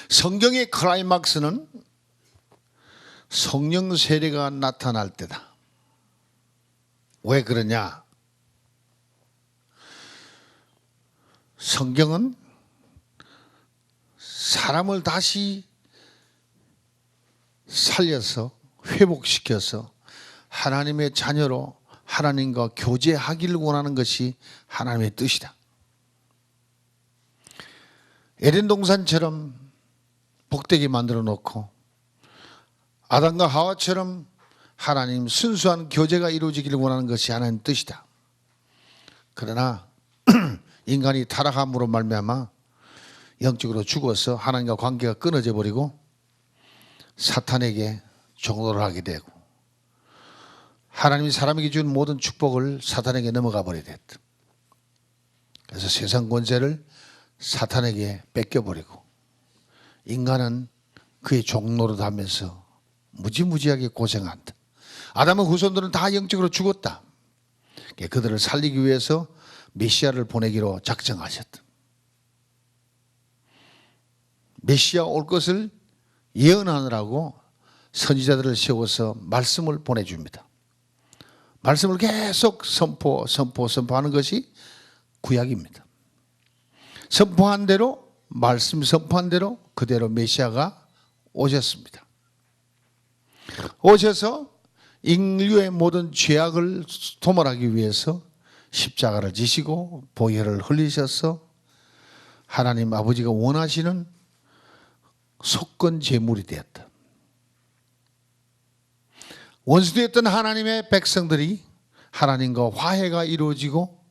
성경의 클라이막스는 성령 세례가 나타날 때다. 왜 그러냐? 성경은 사람을 다시 살려서 회복시켜서 하나님의 자녀로 하나님과 교제하기를 원하는 것이 하나님의 뜻이다. 에덴 동산처럼 복되게 만들어 놓고 아담과 하와처럼 하나님 순수한 교제가 이루어지기를 원하는 것이 하나님의 뜻이다. 그러나 인간이 타락함으로 말미암아 영적으로 죽어서 하나님과 관계가 끊어져 버리고 사탄에게 종노를 하게 되고 하나님이 사람에게 준 모든 축복을 사탄에게 넘어가 버리게 됐다. 그래서 세상 권세를 사탄에게 뺏겨버리고 인간은 그의 종노릇 하면서 무지무지하게 고생한다. 아담의 후손들은 다 영적으로 죽었다. 그들을 살리기 위해서 메시아를 보내기로 작정하셨다. 메시아 올 것을 예언하느라고 선지자들을 세워서 말씀을 보내줍니다. 말씀을 계속 선포하는 것이 구약입니다. 선포한 대로, 말씀 선포한 대로 그대로 메시아가 오셨습니다. 오셔서 인류의 모든 죄악을 도말하기 위해서 십자가를 지시고 보혈을 흘리셔서 하나님 아버지가 원하시는 속건 제물이 되었다. 원수되었던 하나님의 백성들이 하나님과 화해가 이루어지고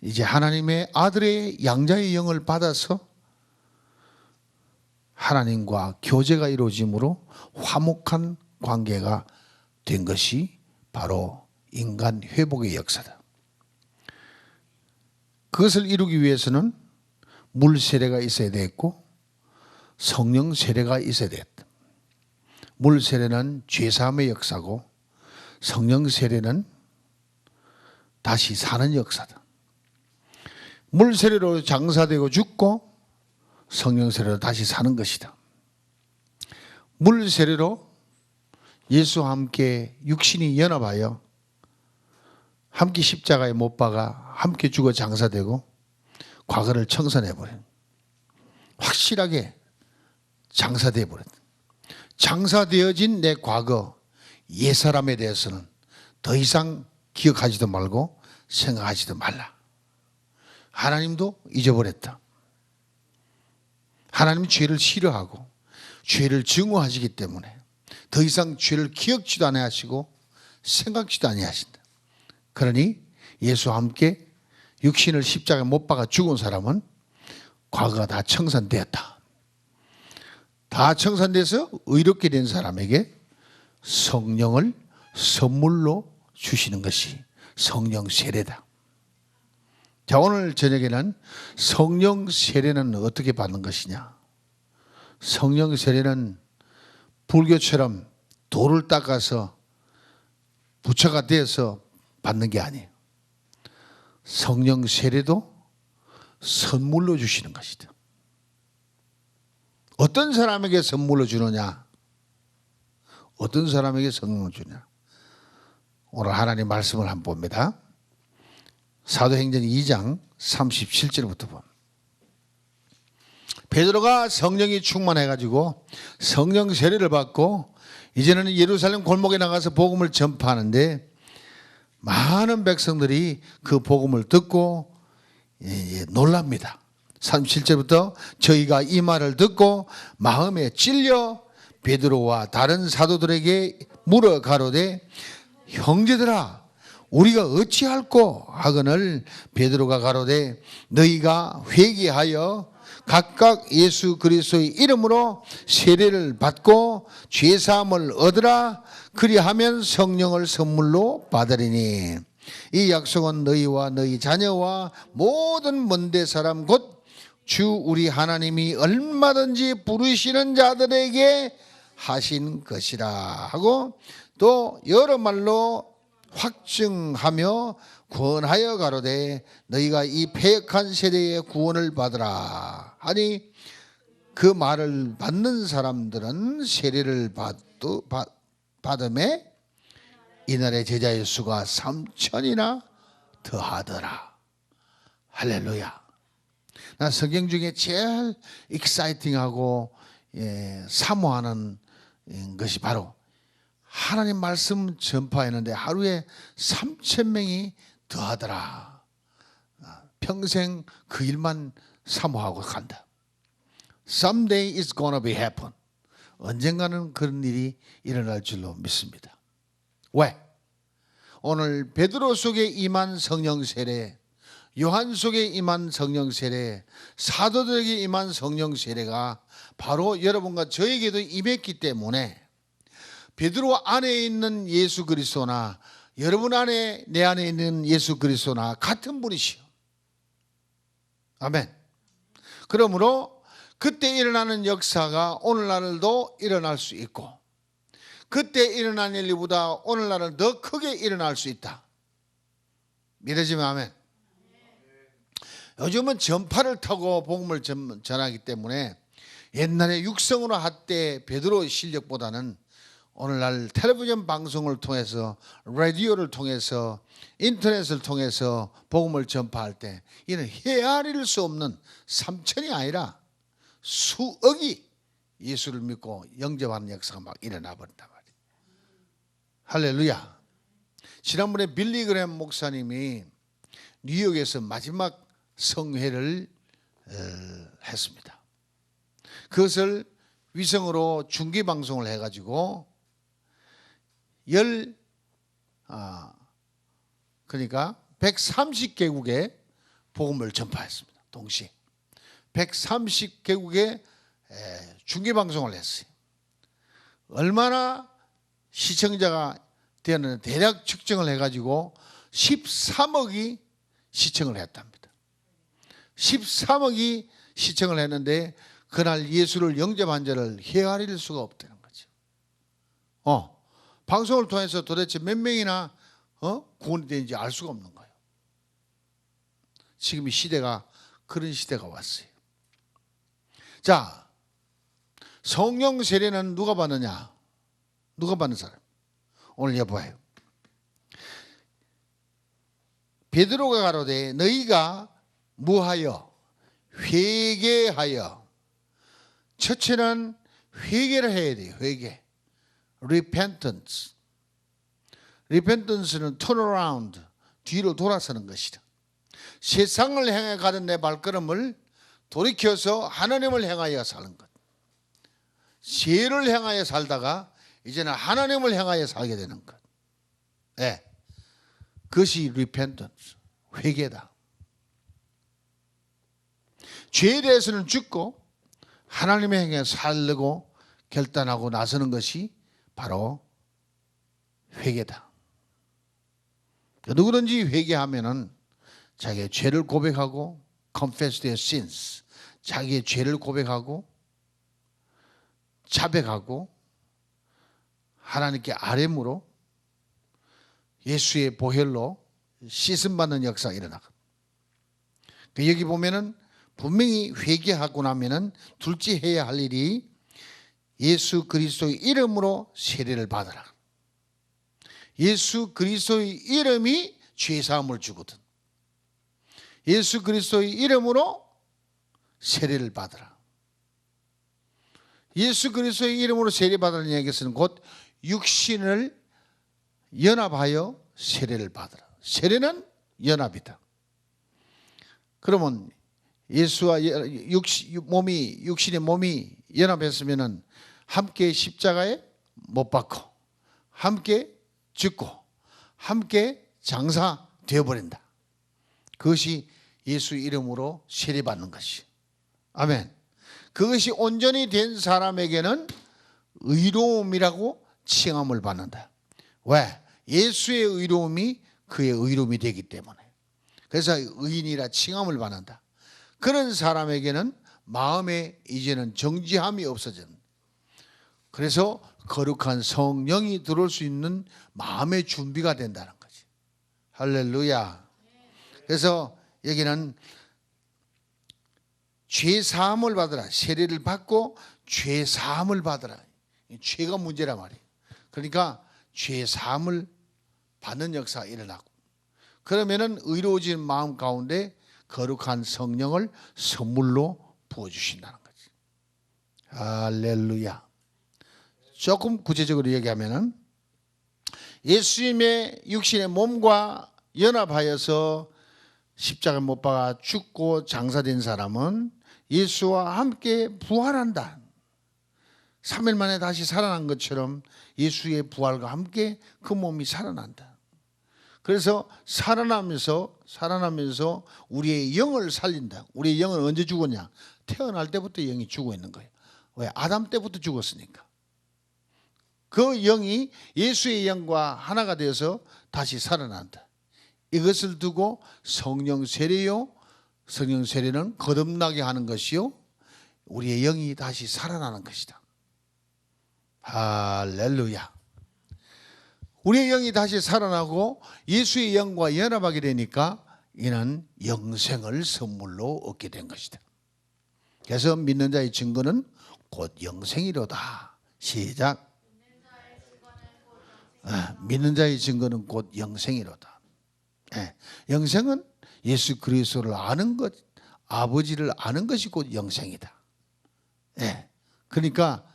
이제 하나님의 아들의 양자의 영을 받아서 하나님과 교제가 이루어짐으로 화목한 관계가 된 것이 바로 인간 회복의 역사다. 그것을 이루기 위해서는 물 세례가 있어야 됐고 성령 세례가 있어야 됐다. 물 세례는 죄사함의 역사고 성령 세례는 다시 사는 역사다. 물 세례로 장사되고 죽고 성령 세례로 다시 사는 것이다. 물 세례로 예수와 함께 육신이 연합하여 함께 십자가에 못 박아 함께 죽어 장사되고 과거를 청산해버린 확실하게 장사되어버렸다. 장사되어진 내 과거 옛사람에 대해서는 더 이상 기억하지도 말고 생각하지도 말라. 하나님도 잊어버렸다. 하나님은 죄를 싫어하고 죄를 증오하시기 때문에 더 이상 죄를 기억지도 아니하시고 생각지도 아니하신다. 그러니 예수와 함께 육신을 십자가에 못 박아 죽은 사람은 과거가 다 청산되었다. 다 청산돼서 의롭게 된 사람에게 성령을 선물로 주시는 것이 성령 세례다. 자, 오늘 저녁에는 성령 세례는 어떻게 받는 것이냐? 성령 세례는 불교처럼 돌을 닦아서 부처가 되어서 받는 게 아니에요. 성령 세례도 선물로 주시는 것이다. 어떤 사람에게 선물로 주느냐? 어떤 사람에게 성령을 주냐? 오늘 하나님 말씀을 한번 봅니다. 사도행전 2장 37절부터 봅니다. 베드로가 성령이 충만해가지고 성령 세례를 받고 이제는 예루살렘 골목에 나가서 복음을 전파하는데 많은 백성들이 그 복음을 듣고 놀랍니다. 37절부터 저희가 이 말을 듣고 마음에 찔려 베드로와 다른 사도들에게 물어 가로되 형제들아 우리가 어찌할꼬 하거늘 베드로가 가로되 너희가 회개하여 각각 예수 그리스도의 이름으로 세례를 받고 죄사함을 얻으라. 그리하면 성령을 선물로 받으리니 이 약속은 너희와 너희 자녀와 모든 먼데 사람 곧 주 우리 하나님이 얼마든지 부르시는 자들에게 하신 것이라 하고 또 여러 말로 확증하며 구원하여 가로되 너희가 이 패역한 세대의 구원을 받으라 하니 그 말을 받는 사람들은 세례를 받음에 이날의 제자의 수가 3천이나 더하더라. 할렐루야. 나 성경 중에 제일 익사이팅하고 사모하는 것이 바로 하나님 말씀 전파했는데 하루에 3,000명이 더하더라. 평생 그 일만 사모하고 간다. Someday it's gonna be happen. 언젠가는 그런 일이 일어날 줄로 믿습니다. 왜? 오늘 베드로 속에 임한 성령 세례, 요한 속에 임한 성령 세례, 사도들에게 임한 성령 세례가 바로 여러분과 저에게도 임했기 때문에 베드로 안에 있는 예수 그리스도나 여러분 안에 내 안에 있는 예수 그리스도나 같은 분이시오. 아멘. 그러므로 그때 일어나는 역사가 오늘날도 일어날 수 있고 그때 일어난 일보다 오늘날은 더 크게 일어날 수 있다. 믿어지면 아멘. 요즘은 전파를 타고 복음을 전하기 때문에 옛날에 육성으로 할 때 베드로의 실력보다는 오늘날 텔레비전 방송을 통해서 라디오를 통해서 인터넷을 통해서 복음을 전파할 때 이는 헤아릴 수 없는 3천이 아니라 수억이 예수를 믿고 영접하는 역사가 막 일어나 버린단 말이에요. 할렐루야. 지난번에 빌리 그램 목사님이 뉴욕에서 마지막 성회를 했습니다. 그것을 위성으로 중계 방송을 해가지고 그러니까 130개국에 복음을 전파했습니다. 동시에 130개국에 중계 방송을 했어요. 얼마나 시청자가 되었는데 대략 측정을 해가지고 13억이 시청을 했답니다. 13억이 시청을 했는데 그날 예수를 영접한 자를 헤아릴 수가 없다는 거죠. 방송을 통해서 도대체 몇 명이나 구원이 되는지 알 수가 없는 거예요. 지금 이 시대가 그런 시대가 왔어요. 자, 성령 세례는 누가 받느냐? 누가 받는 사람? 오늘 여봐요. 베드로가 가로되 너희가 무하여 회개하여. 첫째는 회개를 해야 돼요. 회개. repentance. repentance는 turn around, 뒤로 돌아서는 것이다. 세상을 향해 가던 내 발걸음을 돌이켜서 하나님을 향하여 사는 것. 죄를 향하여 살다가 이제는 하나님을 향하여 살게 되는 것. 네. 그것이 repentance, 회개다. 죄에 대해서는 죽고 하나님의 향해 살려고 결단하고 나서는 것이 바로 회개다. 누구든지 회개하면은 자기의 죄를 고백하고 confess their sins, 자기의 죄를 고백하고 자백하고 하나님께 아뢰므로 예수의 보혈로 씻음받는 역사가 일어나고, 여기 보면은 분명히 회개하고 나면은 둘째 해야 할 일이 예수 그리스도의 이름으로 세례를 받아라. 예수 그리스도의 이름이 죄 사함을 주거든. 예수 그리스도의 이름으로 세례를 받아라. 예수 그리스도의 이름으로 세례 받으라는 얘기에서는 곧 육신을 연합하여 세례를 받아라. 세례는 연합이다. 그러면 예수와 육신의 몸이 연합했으면은 함께 십자가에 못 박고 함께 죽고 함께 장사되어 버린다. 그것이 예수 이름으로 세례받는 것이. 아멘. 그것이 온전히 된 사람에게는 의로움이라고 칭함을 받는다. 왜? 예수의 의로움이 그의 의로움이 되기 때문에. 그래서 의인이라 칭함을 받는다. 그런 사람에게는 마음에 이제는 정죄함이 없어진다. 그래서 거룩한 성령이 들어올 수 있는 마음의 준비가 된다는 거지. 할렐루야. 그래서 여기는 죄 사함을 받으라. 세례를 받고 죄 사함을 받으라. 죄가 문제란 말이에요. 그러니까 죄 사함을 받는 역사가 일어나고, 그러면은 의로워진 마음 가운데 거룩한 성령을 선물로 부어주신다는 거지. 할렐루야. 조금 구체적으로 얘기하면은 예수님의 육신의 몸과 연합하여서 십자가에 못 박아 죽고 장사된 사람은 예수와 함께 부활한다. 3일 만에 다시 살아난 것처럼 예수의 부활과 함께 그 몸이 살아난다. 그래서 살아나면서 우리의 영을 살린다. 우리의 영은 언제 죽었냐? 태어날 때부터 영이 죽어 있는 거예요. 왜? 아담 때부터 죽었으니까. 그 영이 예수의 영과 하나가 되어서 다시 살아난다. 이것을 두고 성령 세례요, 성령 세례는 거듭나게 하는 것이요, 우리의 영이 다시 살아나는 것이다. 할렐루야. 우리의 영이 다시 살아나고 예수의 영과 연합하게 되니까 이는 영생을 선물로 얻게 된 것이다. 그래서 믿는 자의 증거는 곧 영생이로다. 시작. 믿는 자의 증거는 곧 영생이로다. 영생은 예수 그리스도를 아는 것, 아버지를 아는 것이 곧 영생이다. 그러니까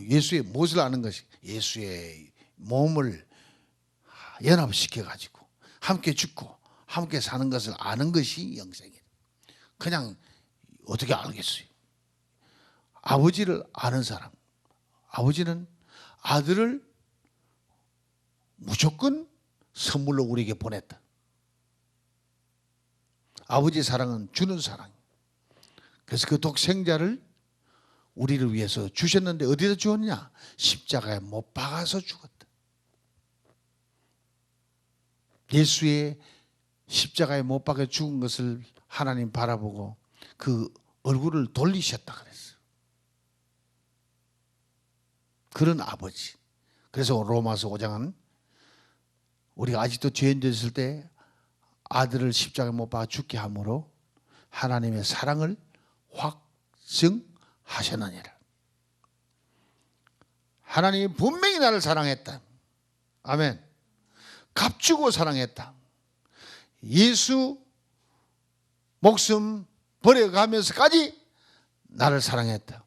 예수의 무엇을 아는 것이, 예수의 몸을 연합시켜 가지고 함께 죽고 함께 사는 것을 아는 것이 영생이다. 그냥 어떻게 알겠어요? 아버지를 아는 사람, 아버지는 아들을 무조건 선물로 우리에게 보냈다. 아버지의 사랑은 주는 사랑. 그래서 그 독생자를 우리를 위해서 주셨는데 어디다 주었냐? 십자가에 못 박아서 죽었다. 예수의 십자가에 못 박아 죽은 것을 하나님 바라보고 그 얼굴을 돌리셨다 그랬어요. 그런 아버지. 그래서 로마서 5장은 우리가 아직도 죄인 됐을 때 아들을 십자가에 못 박아 죽게 함으로 하나님의 사랑을 확증하셨느니라. 하나님이 분명히 나를 사랑했다. 아멘. 값주고 사랑했다. 예수 목숨 버려가면서까지 나를 사랑했다.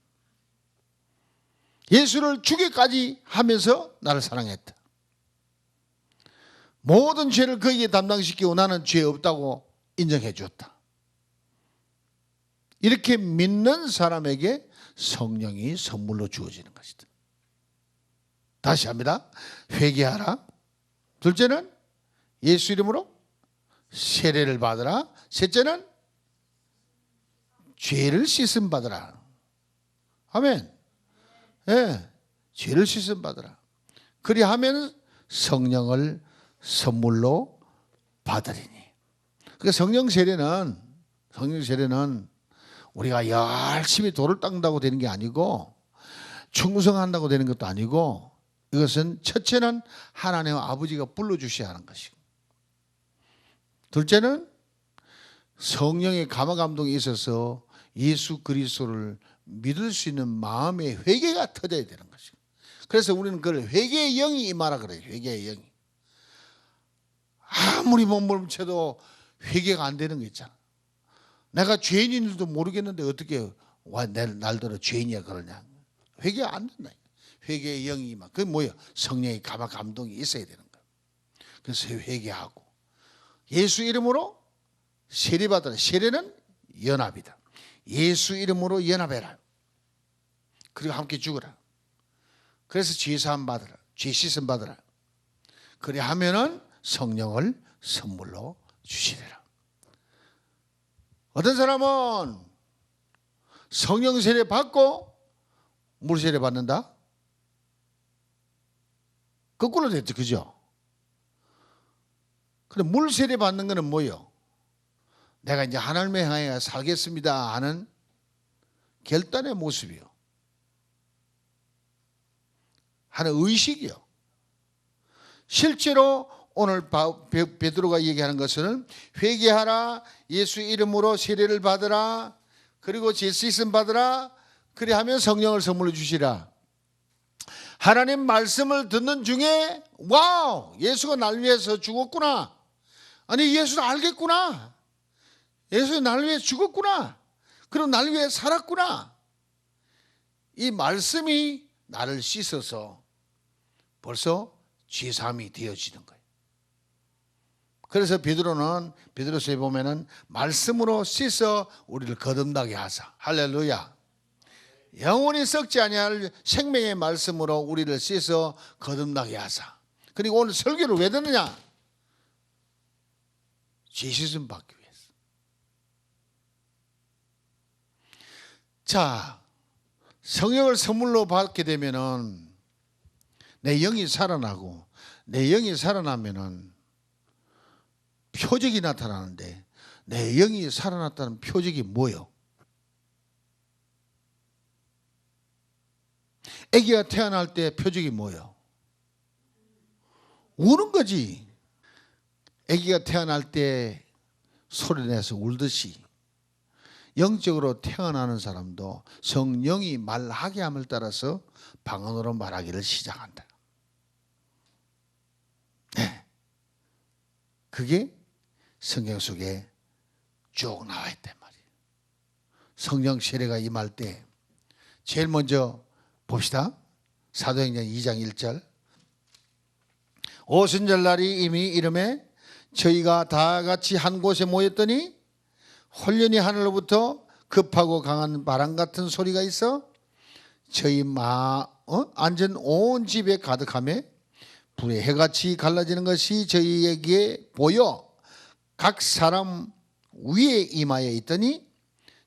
예수를 죽이기까지 하면서 나를 사랑했다. 모든 죄를 그에게 담당시키고 나는 죄 없다고 인정해 주었다. 이렇게 믿는 사람에게 성령이 선물로 주어지는 것이다. 다시 합니다. 회개하라. 둘째는 예수 이름으로 세례를 받으라. 셋째는 죄를 씻음 받으라. 아멘. 죄를 씻음 받으라. 그리하면 성령을 선물로 받으리니. 그러니까 성령 세례는 우리가 열심히 돌을 닦는다고 되는 게 아니고 충성한다고 되는 것도 아니고, 이것은 첫째는 하나님 아버지가 불러주셔야 하는 것이고, 둘째는 성령의 감화 감동이 있어서 예수 그리스도를 믿을 수 있는 마음의 회개가 터져야 되는 것이고, 그래서 우리는 그걸 회개의 영이 임하라 그래요. 회개의 영이. 아무리 몸부림쳐도 회개가 안 되는 거 있잖아. 내가 죄인인 줄도 모르겠는데 어떻게 날더러 죄인이야 그러냐. 회개가 안 된다. 회개의 영이 임하. 그게 뭐예요? 성령의 감화 감동이 있어야 되는 거예요. 그래서 회개하고 예수 이름으로 세례받으라. 세례는 연합이다. 예수 이름으로 연합해라. 그리고 함께 죽으라. 그래서 죄사함 받으라. 죄 씻음 받으라. 그래 하면은 성령을 선물로 주시리라. 어떤 사람은 성령 세례 받고 물 세례 받는다? 거꾸로 됐죠. 그죠? 근데 물 세례 받는 거는 뭐예요? 내가 이제 하나님의 향해 살겠습니다 하는 결단의 모습이요. 하는 의식이요. 실제로 오늘 베드로가 얘기하는 것은 회개하라, 예수 이름으로 세례를 받으라, 그리고 죄 씻음 받으라. 그리하면 성령을 선물로 주시라. 하나님 말씀을 듣는 중에 와우, 예수가 날 위해서 죽었구나. 아니, 예수를 알겠구나. 예수가 날 위해 죽었구나. 그리고 날 위해 살았구나. 이 말씀이 나를 씻어서 벌써 죄사함이 되어지는 거예요. 그래서 베드로서에 보면은 말씀으로 씻어 우리를 거듭나게 하사. 할렐루야. 영원히 썩지 아니할 생명의 말씀으로 우리를 씻어 거듭나게 하사. 그리고 오늘 설교를 왜 듣느냐? 죄 씻음 받기 위해서. 자, 성령을 선물로 받게 되면은 내 영이 살아나고, 내 영이 살아나면은 표적이 나타나는데, 내 영이 살아났다는 표적이 뭐예요? 아기가 태어날 때 표적이 뭐예요? 우는 거지. 아기가 태어날 때 소리내서 울듯이 영적으로 태어나는 사람도 성령이 말하게 함을 따라서 방언으로 말하기를 시작한다. 네. 그게 성경 속에 쭉 나와 있단 말이에요. 성령 세례가 임할 때 제일 먼저 봅시다. 사도행전 2장 1절. 오순절날이 이미 이름에 저희가 다 같이 한 곳에 모였더니 홀연히 하늘로부터 급하고 강한 바람 같은 소리가 있어 저희 앉은 온 집에 가득하며 불의 해같이 갈라지는 것이 저희에게 보여 각 사람 위에 임하여 있더니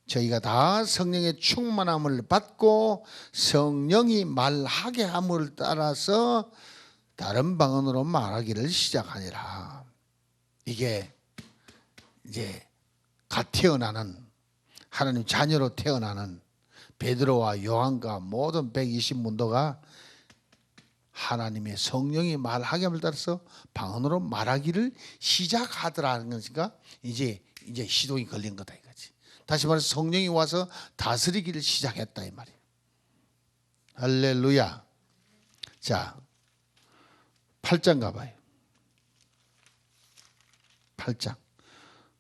저희가 다 성령의 충만함을 받고 성령이 말하게 함을 따라서 다른 방언으로 말하기를 시작하니라. 이게 이제 갓 태어나는 하나님 자녀로 태어나는 베드로와 요한과 모든 120문도가 하나님의 성령이 말하게 함을 따라서 방언으로 말하기를 시작하더라는 것이니까 이제 시동이 걸린 거다 이거지. 다시 말해서 성령이 와서 다스리기를 시작했다 이 말이에요. 할렐루야. 자, 8장 가봐요. 8장.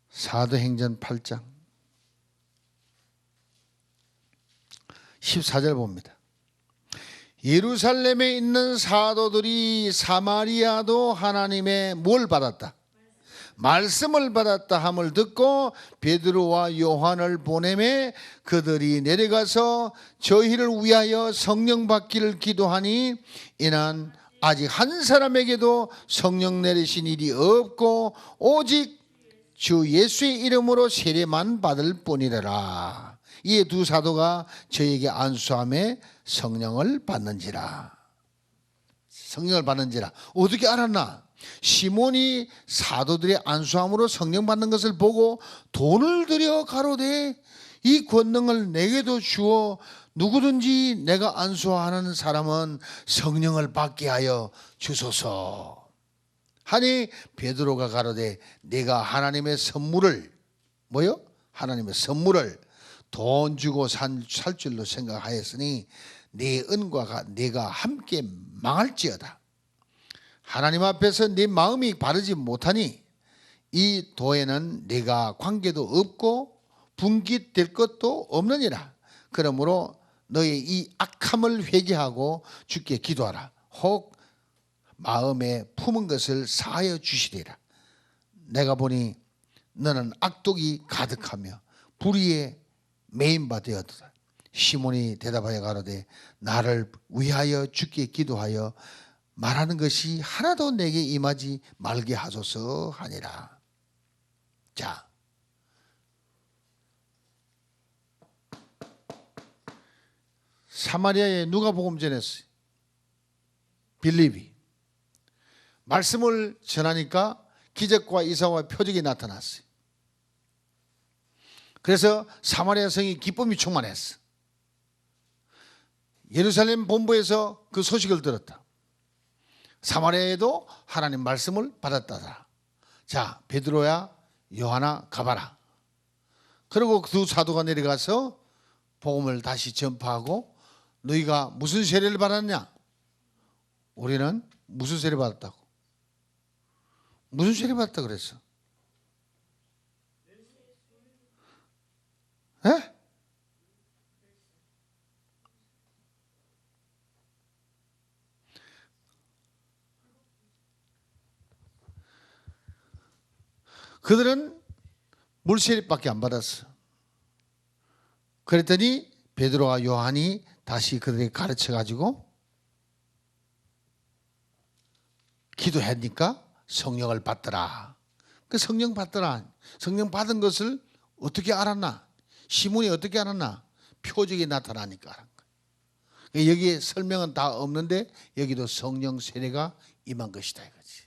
사도행전 8장 14절 봅니다. 예루살렘에 있는 사도들이 사마리아도 하나님의 뭘 받았다? 말씀을 받았다 함을 듣고 베드로와 요한을 보내매 그들이 내려가서 저희를 위하여 성령 받기를 기도하니 이는 아직 한 사람에게도 성령 내리신 일이 없고 오직 주 예수의 이름으로 세례만 받을 뿐이라. 이에 두 사도가 저에게 안수함에 성령을 받는지라. 성령을 받는지라. 어떻게 알았나? 시몬이 사도들의 안수함으로 성령 받는 것을 보고 돈을 들여 가로되 이 권능을 내게도 주어 누구든지 내가 안수하는 사람은 성령을 받게 하여 주소서 하니 베드로가 가로되 내가 하나님의 선물을 뭐요? 하나님의 선물을 돈 주고 살 줄로 생각하였으니 내 은과 내가 함께 망할지어다. 하나님 앞에서 네 마음이 바르지 못하니 이 도에는 내가 관계도 없고 분깃될 것도 없느니라. 그러므로 너의 이 악함을 회개하고 주께 기도하라. 혹 마음에 품은 것을 사하여 주시리라. 내가 보니 너는 악독이 가득하며 불의에 매인 바 되었다. 시몬이 대답하여 가로되 나를 위하여 주께 기도하여 말하는 것이 하나도 내게 임하지 말게 하소서 하니라. 자, 사마리아에 누가 복음 전했어요? 빌립이. 말씀을 전하니까 기적과 이사와 표적이 나타났어요. 그래서 사마리아 성이 기쁨이 충만했어. 예루살렘 본부에서 그 소식을 들었다. 사마리아에도 하나님 말씀을 받았다더라. 자, 베드로야 요한아 가봐라. 그리고 두 사도가 내려가서 복음을 다시 전파하고 너희가 무슨 세례를 받았냐? 우리는 무슨 세례 받았다고? 무슨 세례 받았다 그랬어? 에? 그들은 물세례밖에 안 받았어. 그랬더니 베드로와 요한이 다시 그들에게 가르쳐 가지고 기도하니까 성령을 받더라. 그 성령 받더라. 성령 받은 것을 어떻게 알았나? 시몬이 어떻게 알았나? 표적이 나타나니까 알은 거야. 여기에 설명은 다 없는데 여기도 성령 세례가 임한 것이다 이거지.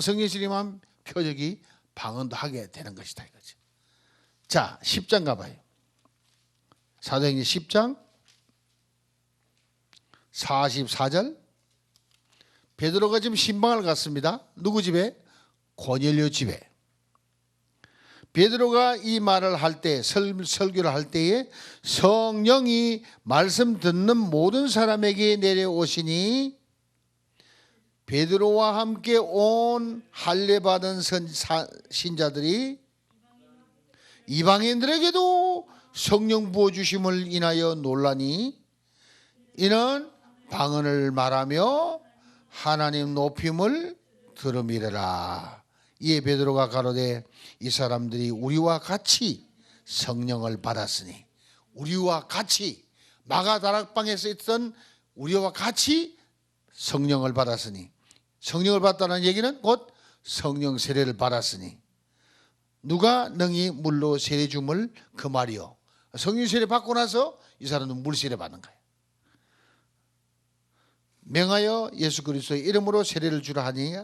성령 세례 임한 표적이 방언도 하게 되는 것이다 이거지. 자, 10장 가봐요. 사도행전 10장 44절. 베드로가 지금 신방을 갔습니다. 누구 집에? 고넬료 집에. 베드로가 이 말을 할 때, 설교를 할 때에 성령이 말씀 듣는 모든 사람에게 내려오시니 베드로와 함께 온 할례 받은 신자들이 이방인들에게도 성령 부어주심을 인하여 놀라니 이는 방언을 말하며 하나님 높임을 들음이래라. 이에 베드로가 가로되 이 사람들이 우리와 같이 성령을 받았으니, 우리와 같이 마가 다락방에서 있던 우리와 같이 성령을 받았으니, 성령을 받다는 얘기는 곧 성령 세례를 받았으니 누가 능히 물로 세례 줌을 그 말이요. 성령 세례 받고 나서 이 사람은 물 세례 받는 거예요. 명하여 예수 그리스도의 이름으로 세례를 주라 하니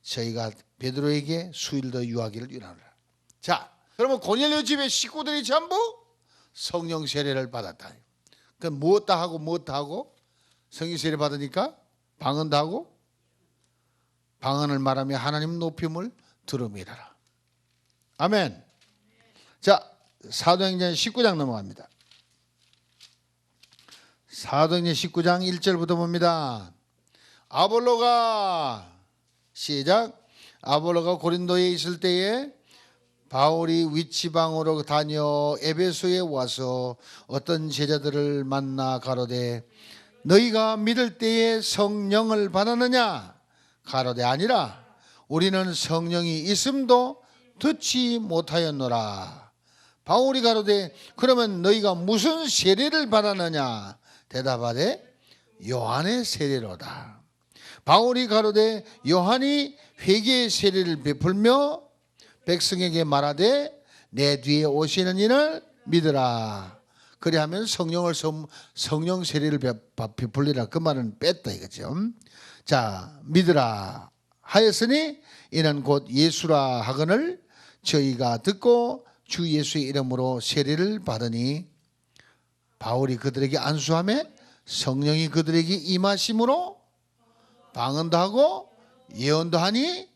저희가 베드로에게 수일 더 유하기를 원하노라. 자, 그러면 고넬료 집의 식구들이 전부 성령 세례를 받았다. 그럼 무엇다 하고 무엇다 하고? 성령 세례 받으니까 방언도 하고 방언을 말하며 하나님 높임을 들음이라라. 아멘. 자, 사도행전 19장 넘어갑니다. 사도행전 19장 1절부터 봅니다. 아볼로가 시작. 아볼로가 고린도에 있을 때에 바울이 위치방으로 다녀 에베소에 와서 어떤 제자들을 만나 가로되 너희가 믿을 때에 성령을 받았느냐? 가로되 아니라 우리는 성령이 있음도 듣지 못하였노라. 바울이 가로되 그러면 너희가 무슨 세례를 받았느냐? 대답하되 요한의 세례로다. 바울이 가로되 요한이 회개의 세례를 베풀며 백성에게 말하되 내 뒤에 오시는 이를 믿으라. 그리하면 성령 세례를 베풀리라. 그 말은 뺐다 이거죠. 자, 믿으라 하였으니 이는 곧 예수라 하거늘 저희가 듣고 주 예수의 이름으로 세례를 받으니 바울이 그들에게 안수하며 성령이 그들에게 임하심으로 방언도 하고 예언도 하니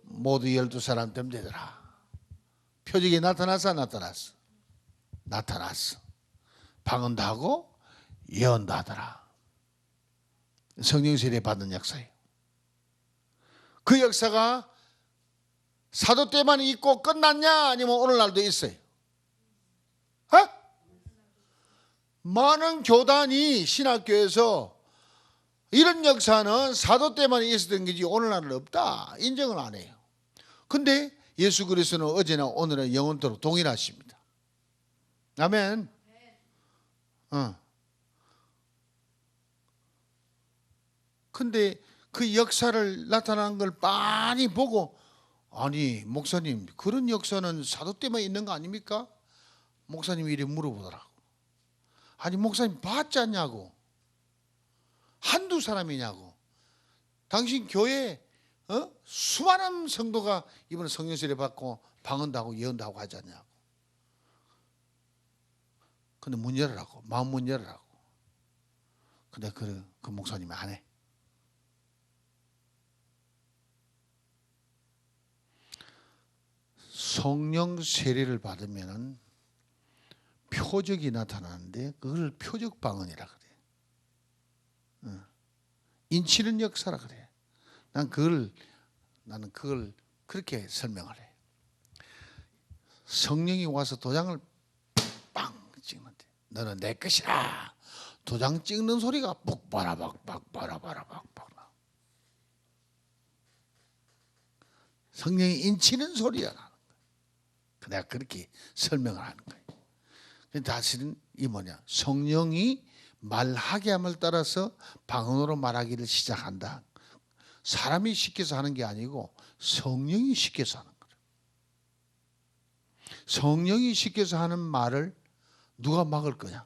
모두 12사람 됨 되더라. 표적이 나타났어? 나타났어. 나타났어. 방언도 하고 예언도 하더라. 성령 세례 받는 역사예요. 그 역사가 사도 때만 있고 끝났냐? 아니면 오늘날도 있어요? 많은 교단이 신학교에서 이런 역사는 사도 때만 있었던 거지 오늘날은 없다. 인정을 안 해요. 근데 예수 그리스도는 어제나 오늘은 영원토록 동일하십니다. 아멘. 근데 그 역사를 나타나는 걸 많이 보고 아니 목사님 그런 역사는 사도 때만 있는 거 아닙니까? 목사님이 이렇게 물어보더라고. 아니 목사님 봤지 않냐고. 한두 사람이냐고. 당신 교회에 수많은 성도가 이번에 성령 세례 받고 방언도 하고 예언도 하고 하지 않냐고. 근데 문 열으라고. 마음 문 열으라고. 근데 그 목사님이 안 해. 성령 세례를 받으면은 표적이 나타나는데 그걸 표적 방언이라 그래. 인치는 역사라 그래. 나는 그걸 그렇게 설명을 해. 성령이 와서 도장을 빵 찍는데 너는 내 것이라. 도장 찍는 소리가 뻑바라박박바라바라박 나. 성령이 인치는 소리가 나는 거야. 내가 그렇게 설명을 하는 거예요. 사실은 이 뭐냐, 성령이 말하게 함을 따라서 방언으로 말하기를 시작한다. 사람이 시켜서 하는 게 아니고 성령이 시켜서 하는 거예요. 성령이 시켜서 하는 말을 누가 막을 거냐?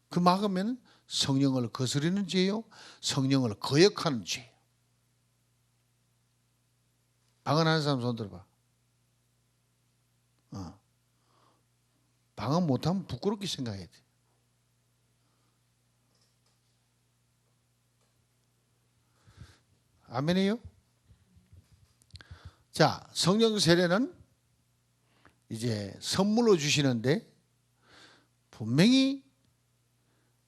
그 막으면 성령을 거스르는 죄요, 성령을 거역하는 죄. 방언하는 사람 손 들어봐. 방언 못하면 부끄럽게 생각해야 돼. 아멘이요? 자, 성령 세례는 이제 선물로 주시는데 분명히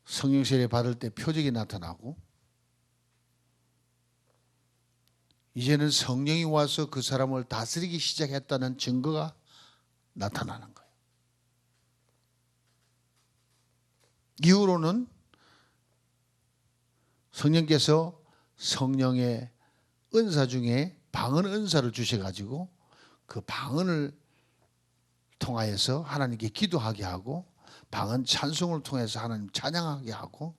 성령 세례 받을 때 표적이 나타나고 이제는 성령이 와서 그 사람을 다스리기 시작했다는 증거가 나타나는 거예요. 이후로는 성령께서 성령의 은사 중에 방언 은사를 주셔가지고 그 방언을 통하여서 하나님께 기도하게 하고 방언 찬송을 통해서 하나님 찬양하게 하고,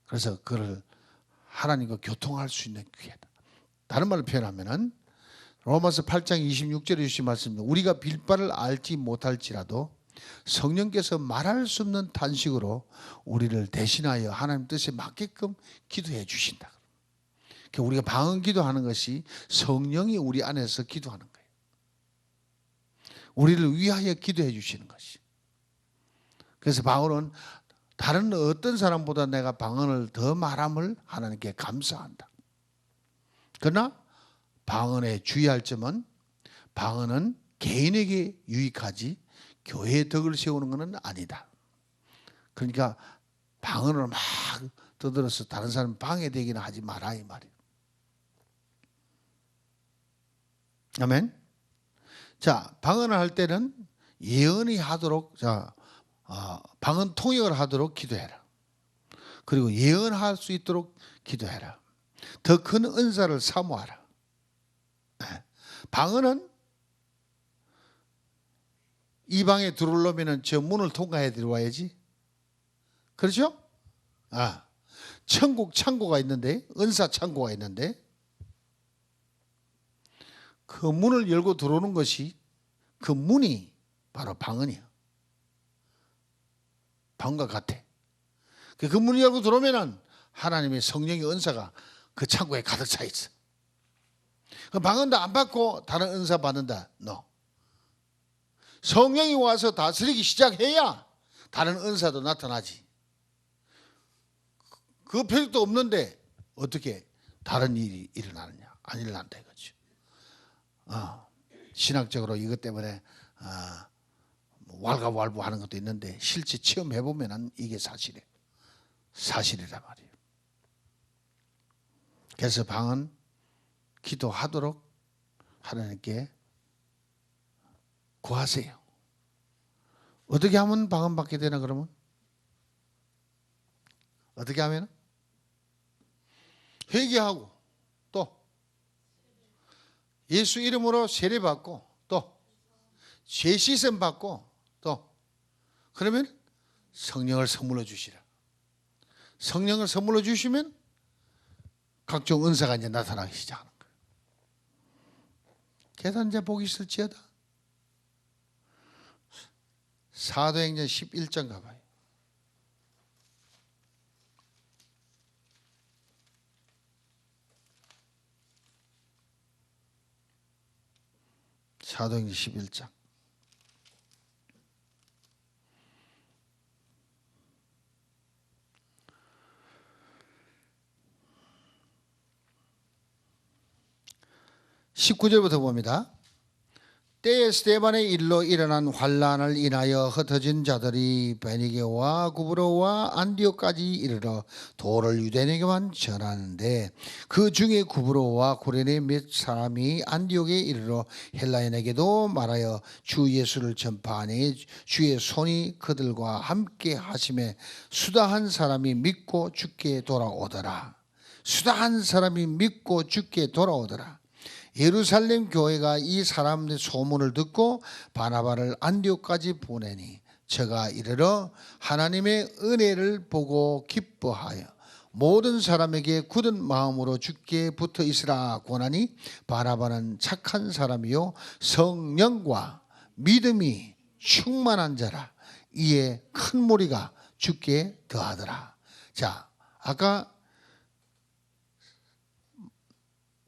그래서 그를 하나님과 교통할 수 있는 기회다. 다른 말로 표현하면은 로마서 8장 26절에 주신 말씀입니다. 우리가 빌바를 알지 못할지라도 성령께서 말할 수 없는 탄식으로 우리를 대신하여 하나님 뜻에 맞게끔 기도해 주신다. 그러니까 우리가 방언 기도하는 것이 성령이 우리 안에서 기도하는 거예요. 우리를 위하여 기도해 주시는 것이. 그래서 바울은 다른 어떤 사람보다 내가 방언을 더 말함을 하나님께 감사한다. 그러나 방언에 주의할 점은 방언은 개인에게 유익하지 교회의 덕을 세우는 것은 아니다. 그러니까 방언을 막 떠들어서 다른 사람 방해되기는 하지 마라 이 말이에요. 아멘. 자, 방언을 할 때는 예언이 하도록, 방언 통역을 하도록 기도해라. 그리고 예언할 수 있도록 기도해라. 더 큰 은사를 사모하라. 방언은 이 방에 들어오려면 저 문을 통과해 들어와야지. 그렇죠? 천국 창고가 있는데, 은사 창고가 있는데 그 문을 열고 들어오는 것이, 그 문이 바로 방언이야. 방언과 같아. 그 문을 열고 들어오면 하나님의 성령의 은사가 그 창고에 가득 차 있어. 그 방언도 안 받고 다른 은사 받는다? No. 성령이 와서 다스리기 시작해야 다른 은사도 나타나지. 그 표적도 없는데 어떻게 다른 일이 일어나느냐? 안 일어난다 이거죠. 신학적으로 이것 때문에 왈가왈부하는 것도 있는데 실제 체험해 보면은 이게 사실이란 말이에요. 그래서 방언 기도하도록 하나님께 구하세요. 어떻게 하면 방언 받게 되나 그러면? 어떻게 하면? 회개하고 또 예수 이름으로 세례 받고 또 죄 씻음 받고 또 그러면 성령을 선물로 주시라. 성령을 선물로 주시면 각종 은사가 이제 나타나기 시작하는 거예요. 계산자 보기 있을지어다. 사도행전 11장 가봐요. 사도행전 11장. (19절부터) 봅니다. 때에 스데반의 일로 일어난 환란을 인하여 흩어진 자들이 베니게와 구브로와 안디옥까지 이르러 도를 유대인에게만 전하는데 그 중에 구브로와 구레네 몇 사람이 안디옥에 이르러 헬라인에게도 말하여 주 예수를 전파하니 주의 손이 그들과 함께 하심에 수다한 사람이 믿고 주께 돌아오더라. 수다한 사람이 믿고 주께 돌아오더라. 예루살렘 교회가 이 사람의 소문을 듣고 바나바를 안디옥까지 보내니 저가 이르러 하나님의 은혜를 보고 기뻐하여 모든 사람에게 굳은 마음으로 주께 붙어 있으라 권하니 바나바는 착한 사람이요 성령과 믿음이 충만한 자라. 이에 큰 무리가 주께 더하더라. 자, 아까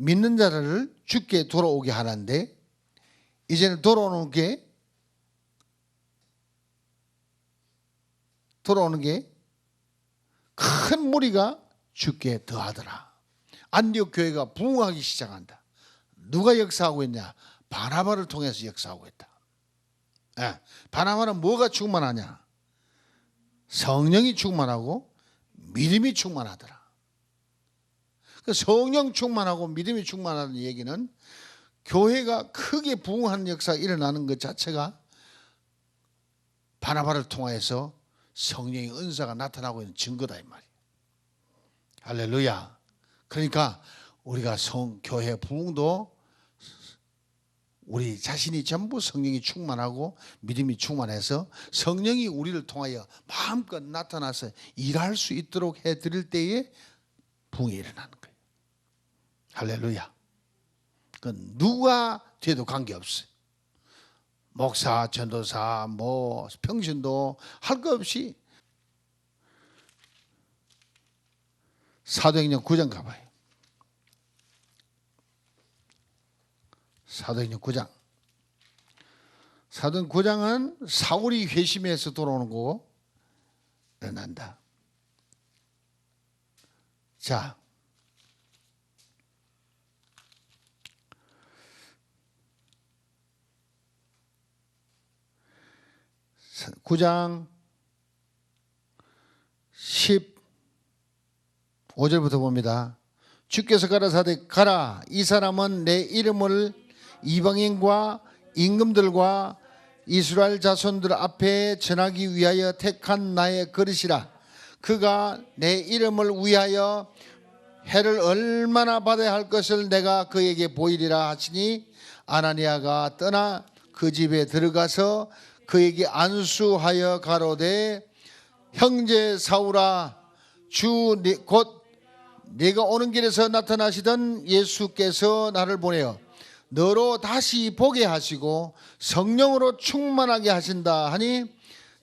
믿는 자를 주께 돌아오게 하는데 이제는 돌아오는 게 큰 무리가 주께 더하더라. 안디옥 교회가 부흥하기 시작한다. 누가 역사하고 있냐? 바나바를 통해서 역사하고 있다. 바나바는 뭐가 충만하냐? 성령이 충만하고 믿음이 충만하더라. 성령 충만하고 믿음이 충만하다는 얘기는 교회가 크게 부흥하는 역사가 일어나는 것 자체가 바나바를 통해서 성령의 은사가 나타나고 있는 증거다 이 말이에요. 할렐루야. 그러니까 우리가 교회 부흥도 우리 자신이 전부 성령이 충만하고 믿음이 충만해서 성령이 우리를 통하여 마음껏 나타나서 일할 수 있도록 해드릴 때에 부흥이 일어나는 거예요. 할렐루야. 그 누가 돼도 관계없어요. 목사, 전도사, 평신도 할 것 없이 사도행전 9장 가봐요. 사도행전 9장. 사도행전 9장은 사울이 회심해서 돌아오는 거고 일어난다. 자, 9장 15절부터 봅니다. 주께서 가라사대 가라, 이 사람은 내 이름을 이방인과 임금들과 이스라엘 자손들 앞에 전하기 위하여 택한 나의 그릇이라. 그가 내 이름을 위하여 해를 얼마나 받아야 할 것을 내가 그에게 보이리라 하시니 아나니아가 떠나 그 집에 들어가서 그에게 안수하여 가로되 형제 사울아, 주 곧 네가 오는 길에서 나타나시던 예수께서 나를 보내어 너로 다시 보게 하시고 성령으로 충만하게 하신다 하니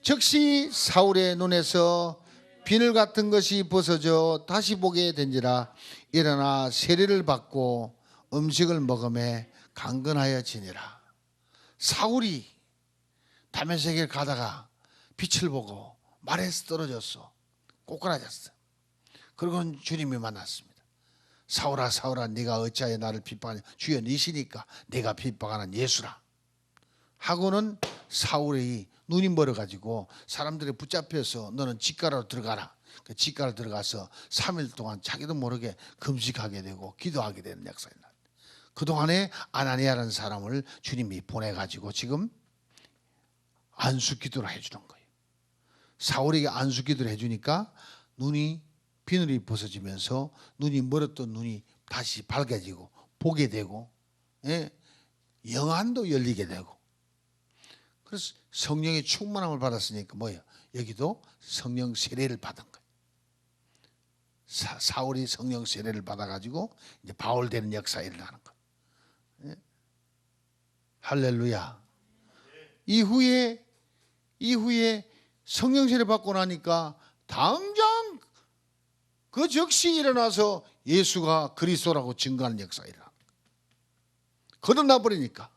즉시 사울의 눈에서 비늘 같은 것이 벗어져 다시 보게 된지라. 일어나 세례를 받고 음식을 먹음에 강건하여 지니라. 사울이 다메섹에 가다가 빛을 보고 말에서 떨어졌어. 꼬꾸라졌어. 그리고 주님이 만났습니다. 사울아 사울아, 네가 어찌하여 나를 핍박하냐? 주여 니시니까 내가 핍박하는 예수라 하고는 사울이 눈이 멀어가지고 사람들이 붙잡혀서 너는 직가로 들어가라. 그 직가로 들어가서 3일 동안 자기도 모르게 금식하게 되고 기도하게 되는 역사가 있다. 그동안에 아나니아라는 사람을 주님이 보내가지고 지금 안수 기도를 해주는 거예요. 사울에게 안수 기도를 해주니까 비늘이 벗어지면서 눈이 멀었던 눈이 다시 밝아지고 보게 되고, 영안도 열리게 되고. 그래서 성령의 충만함을 받았으니까 뭐예요? 여기도 성령 세례를 받은 거예요. 사울이 성령 세례를 받아가지고 이제 바울 되는 역사가 일어나는 거예요. 할렐루야. 이후에 성령 세례 받고 나니까 당장 그 즉시 일어나서 예수가 그리스도라고 증거하는 역사가 일어나. 거듭나 버리니까.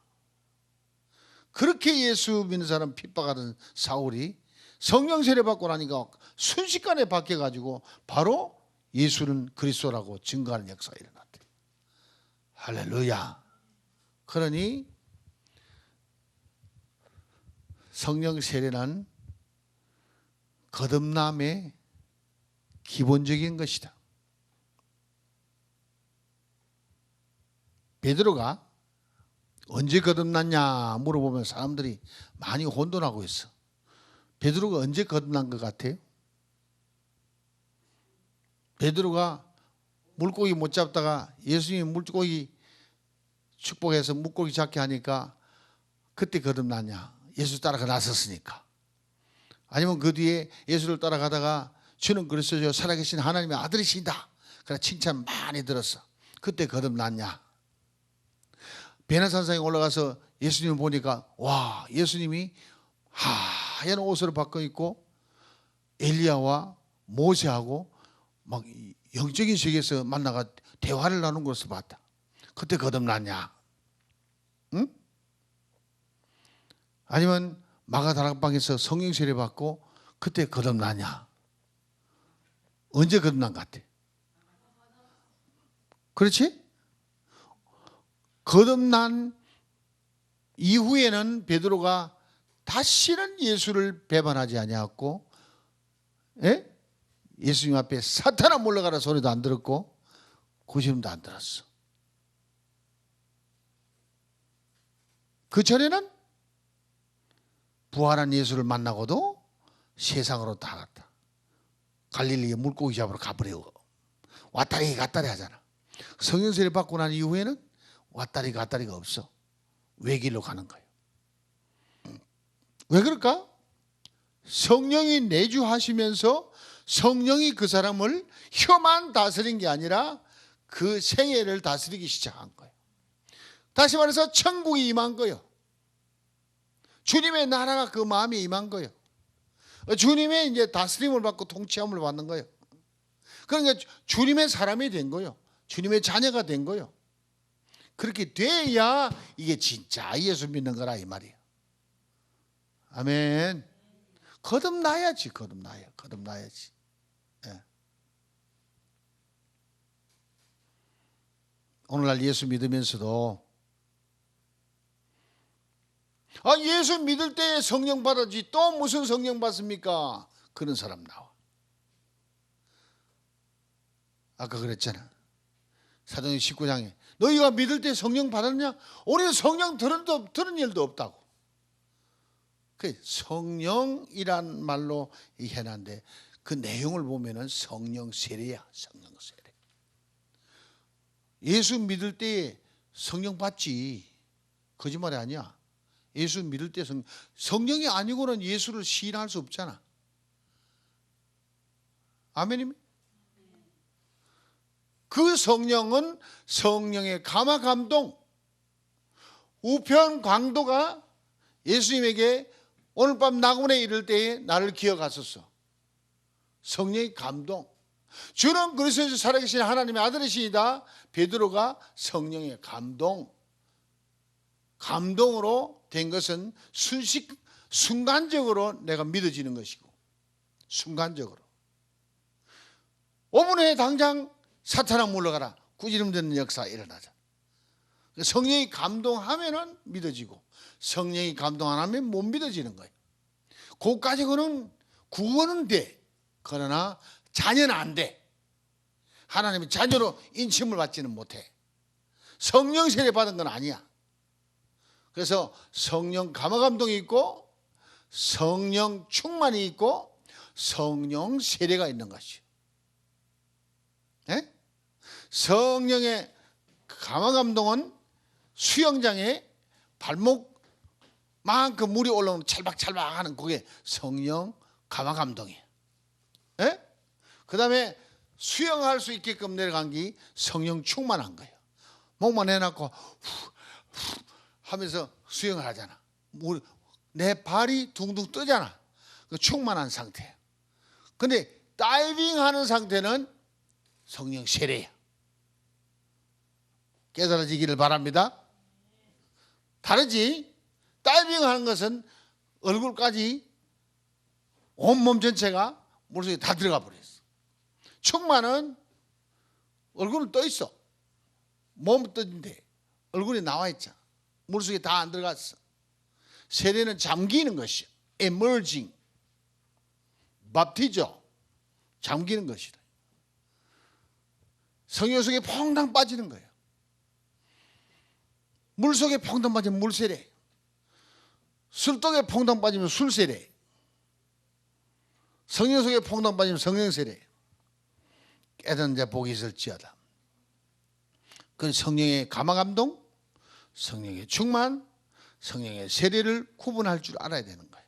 그렇게 예수 믿는 사람 핍박하던 사울이 성령 세례 받고 나니까 순식간에 바뀌어가지고 바로 예수는 그리스도라고 증거하는 역사가 일어났대. 할렐루야. 그러니 성령 세례는 거듭남의 기본적인 것이다. 베드로가 언제 거듭났냐 물어보면 사람들이 많이 혼돈하고 있어. 베드로가 언제 거듭난 것 같아요? 베드로가 물고기 못 잡다가 예수님이 물고기 축복해서 물고기 잡게 하니까 그때 거듭났냐? 예수 따라가 나섰으니까. 아니면 그 뒤에 예수를 따라가다가 주는 그리스도요 살아계신 하나님의 아들이신다. 그래 칭찬 많이 들었어. 그때 거듭났냐? 베냐산상에 올라가서 예수님을 보니까 와, 예수님이 하얀 옷을 바꿔 입고 엘리야와 모세하고 막 영적인 세계에서 만나가 대화를 나눈 것을 봤다. 그때 거듭났냐? 응? 아니면 마가다락방에서 성령 세례 받고 그때 거듭났냐? 언제 거듭난 것 같아? 그렇지? 거듭난 이후에는 베드로가 다시는 예수를 배반하지 아니하였고, 예수님 앞에 사탄아 물러가라 소리도 안 들었고 구심도 안 들었어. 그 전에는 부활한 예수를 만나고도 세상으로 나갔다. 갈릴리에 물고기 잡으러 가버리고 왔다리 갔다리 하잖아. 성령 세례 받고 난 이후에는 왔다리 갔다리가 없어. 외길로 가는 거예요. 왜 그럴까? 성령이 내주하시면서 성령이 그 사람을 혀만 다스린 게 아니라 그 생애를 다스리기 시작한 거예요. 다시 말해서 천국이 임한 거예요. 주님의 나라가 그 마음에 임한 거예요. 주님의 이제 다스림을 받고 통치함을 받는 거예요. 그러니까 주님의 사람이 된 거예요. 주님의 자녀가 된 거예요. 그렇게 돼야 이게 진짜 예수 믿는 거라 이 말이에요. 아멘. 거듭나야지, 거듭나야지. 예. 오늘날 예수 믿으면서도 예수 믿을 때 성령 받았지 또 무슨 성령 받습니까? 그런 사람 나와. 아까 그랬잖아. 사도행전 19장에 너희가 믿을 때 성령 받았냐? 우리는 성령 들은 일도 없다고. 그 성령이란 말로 해놨는데 그 내용을 보면은 성령 세례야. 성령 세례. 예수 믿을 때 성령 받지. 거짓말이 아니야. 예수 믿을 때 성령이 아니고는 예수를 시인할 수 없잖아. 아멘입니까? 그 성령은 성령의 감화 감동, 우편 강도가 예수님에게 오늘 밤 낙원에 이를 때에 나를 기억하소서. 성령의 감동. 주는 그리스도에서 살아계신 하나님의 아들이시니다. 베드로가 성령의 감동으로 된 것은 순간적으로 내가 믿어지는 것이고, 순간적으로 5분 후에 당장 사탄아 물러가라 꾸지름되는 역사 일어나자. 성령이 감동하면은 믿어지고 성령이 감동 안 하면 못 믿어지는 거예요. 그까지 구원은 돼. 그러나 자녀는 안 돼. 하나님의 자녀로 인침을 받지는 못해. 성령 세례 받은 건 아니야. 그래서 성령 감화 감동이 있고 성령 충만이 있고 성령 세례가 있는 것이요. 네? 성령의 감화 감동은 수영장에 발목만큼 물이 올라오는 찰박찰박 하는 그게 성령 감화 감동이에요. 네? 그 다음에 수영할 수 있게끔 내려간 게 성령 충만한 거예요. 목만 해놓고 후 하면서 수영을 하잖아. 내 발이 둥둥 뜨잖아. 충만한 상태예요. 근데 다이빙 하는 상태는 성령 세례야. 깨달아지기를 바랍니다. 다르지? 다이빙 하는 것은 얼굴까지 온몸 전체가 물속에 다 들어가 버렸어. 충만은 얼굴은 떠 있어. 몸은 떠있는데 얼굴이 나와 있잖아. 물속에 다 안 들어갔어. 세례는 잠기는 것이요. emerging. 밥티죠. 잠기는 것이다. 성령 속에 퐁당 빠지는 거예요. 물 속에 퐁당 빠지면 물세례. 술독에 퐁당 빠지면 술세례. 성령 속에 퐁당 빠지면 성령세례. 깨닫는 자 복이 있을지어다. 그 성령의 감화감동, 성령의 충만, 성령의 세례를 구분할 줄 알아야 되는 거예요.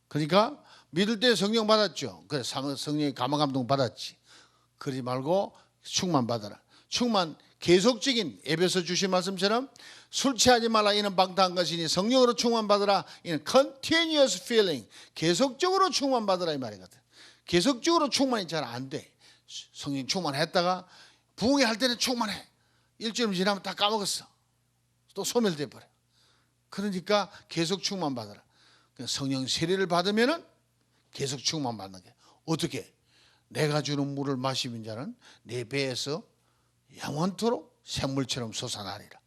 그러니까 믿을 때 성령 받았죠. 그래서 성령의 감화감동 받았지. 그러지 말고 충만 받아라. 충만, 계속적인, 에베소 주신 말씀처럼 술 취하지 말라 이는 방탕한 것이니 성령으로 충만 받으라 이는 continuous feeling, 계속적으로 충만 받으라 이 말이거든. 계속적으로 충만이 잘 안 돼. 성령 충만했다가 부흥회 할 때는 충만해. 일주일 지나면 다 까먹었어. 또 소멸돼 버려. 그러니까 계속 충만 받아라. 성령 세례를 받으면은 계속 충만 받는 게 어떻게? 내가 주는 물을 마시는 자는 내 배에서 영원토록 샘물처럼 솟아나리라.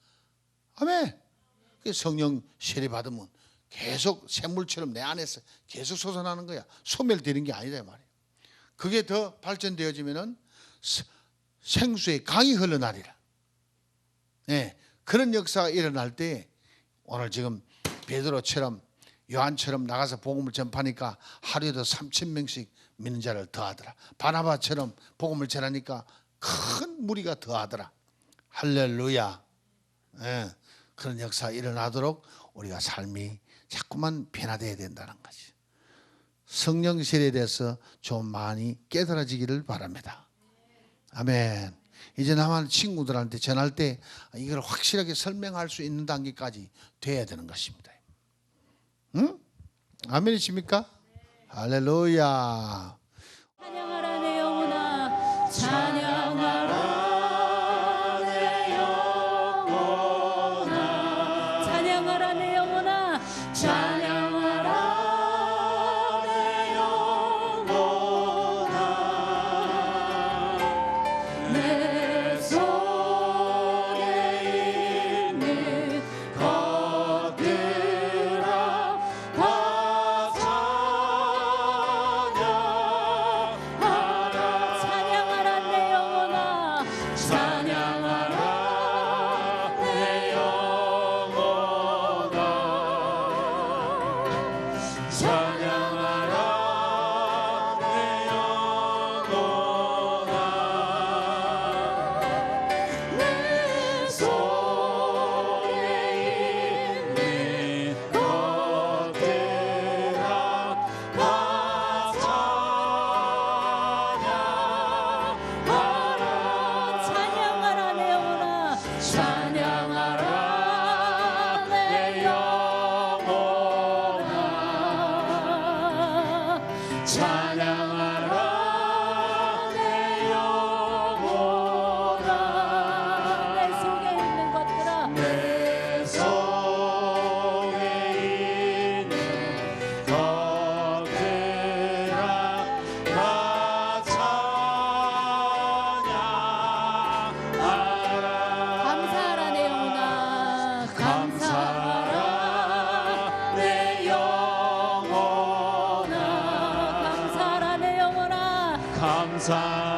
아멘. 성령 세례 받으면 계속 샘물처럼 내 안에서 계속 솟아나는 거야. 소멸되는 게 아니다 말이야. 그게 더 발전되어지면은 생수의 강이 흘러나리라. 네, 그런 역사가 일어날 때 오늘 지금 베드로처럼 요한처럼 나가서 복음을 전파하니까 하루에도 3,000명씩 믿는 자를 더하더라. 바나바처럼 복음을 전하니까 큰 무리가 더하더라. 할렐루야. 네, 그런 역사가 일어나도록 우리가 삶이 자꾸만 변화되어야 된다는 거지. 성령 세례에 대해서 좀 많이 깨달아지기를 바랍니다. 아멘. 이제 나만 친구들한테 전할 때 이걸 확실하게 설명할 수 있는 단계까지 돼야 되는 것입니다. 응? 아멘이십니까? 할렐루야. 찬양하라 내 영혼아 찬양하라 내 영혼아 찬양하라 내 영혼아 찬양하라 내 영혼아 내 속에 있는 것들아 다 찬양하라 내 영혼아 찬양하라 내 영혼아 찬양하라 내 영혼아 내 속에 있는 것들아 다 찬양하라 내 영혼아 찬양하라 내 영혼아 찬양하라 내 영혼아 내 속에 있는 것들아 내 속에 있는 것들아 다 감사하라 내 영혼아 감사하라 내 영혼아 감사하라 내 영혼아 감사하라